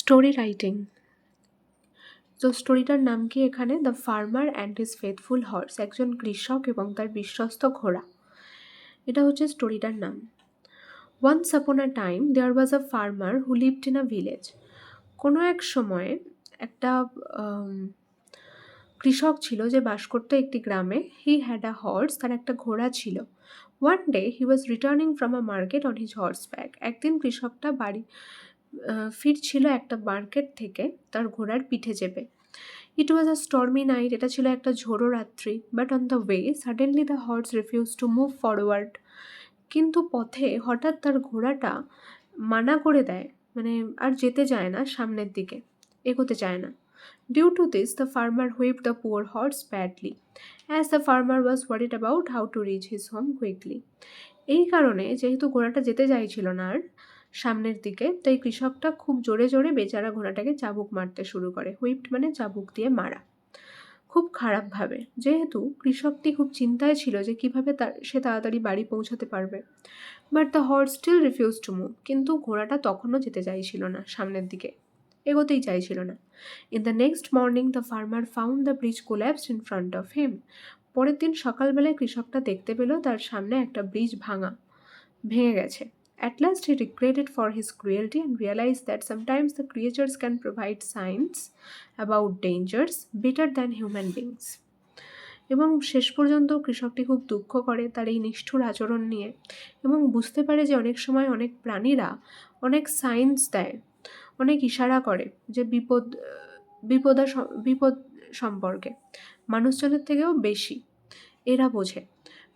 Story writing. তো স্টোরিটার নাম কি এখানে? The farmer and his faithful horse, একজন কৃষক এবং তার বিশ্বস্ত ঘোড়া। এটা হচ্ছে স্টোরিটার নাম। Once upon a time there was a farmer who lived in a village. কোনো এক সময়ে একটা কৃষক ছিল যে বাস করতো একটি গ্রামে। হি হ্যাড আ হর্স, তার একটা ঘোড়া ছিল। One day he was returning from a market on his horse back. একদিন কৃষকটা ফিরছিল একটা মার্কেট থেকে তার ঘোড়ার পিঠে চেপে। ইট ওয়াজ আ স্টর্মি নাইট, এটা ছিল একটা ঝোড়ো রাত্রি। But on the way suddenly the horse refuse to move forward. কিন্তু পথে হঠাৎ তার ঘোড়াটা মানা করে দেয়, মানে আর যেতে চায় না, সামনের দিকে এগোতে চায় না। Due to this the farmer whipped the poor horse badly, as the farmer was worried about how to reach his home quickly. এই কারণে, যেহেতু ঘোড়াটা যেতে চাইছিল না আর সামনের দিকে, তাই কৃষকটা খুব জোরে জোরে বেচারা ঘোড়াটাকে চাবুক মারতে শুরু করে। হুইপড মানে চাবুক দিয়ে মারা, খুব খারাপভাবে। যেহেতু কৃষকটি খুব চিন্তায় ছিল যে কীভাবে সে তাড়াতাড়ি বাড়ি পৌঁছাতে পারবে। But the horse still refuse to move. কিন্তু ঘোড়াটা তখনও যেতে চাইছিল না, সামনের দিকে এগোতেই চাইছিল না। In the next morning the farmer found the bridge collapsed in front of him. পরের দিন সকালবেলায় কৃষকটা দেখতে পেল তার সামনে একটা ব্রিজ ভেঙে গেছে। At last he regretted for his cruelty and realized that sometimes the creatures can provide signs about dangers better than human beings. এবং শেষ পর্যন্ত কৃষকটি খুব দুঃখ করে তার এই নিষ্ঠুর আচরণ নিয়ে, এবং বুঝতে পারে যে অনেক সময় অনেক প্রাণীরা অনেক সাইন্স দেয়, অনেক ইশারা করে যে বিপদ সম্পর্কে মানুষজনের থেকেও বেশি এরা বোঝে।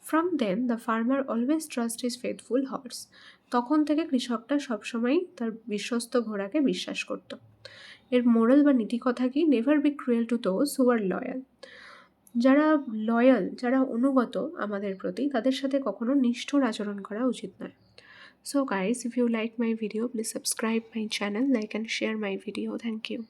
From then the farmer always trust his faithful horse. তখন থেকে কৃষকটা সবসময়ই তার বিশ্বস্ত ঘোড়াকে বিশ্বাস করত। এর মোরাল বা নীতিকথা কি? Never be cruel to those who are loyal. যারা লয়াল, যারা অনুগত আমাদের প্রতি, তাদের সাথে কখনো নিষ্ঠুর আচরণ করা উচিত নয়। So guys, if you like my video, please subscribe my channel, like and share my video. Thank you.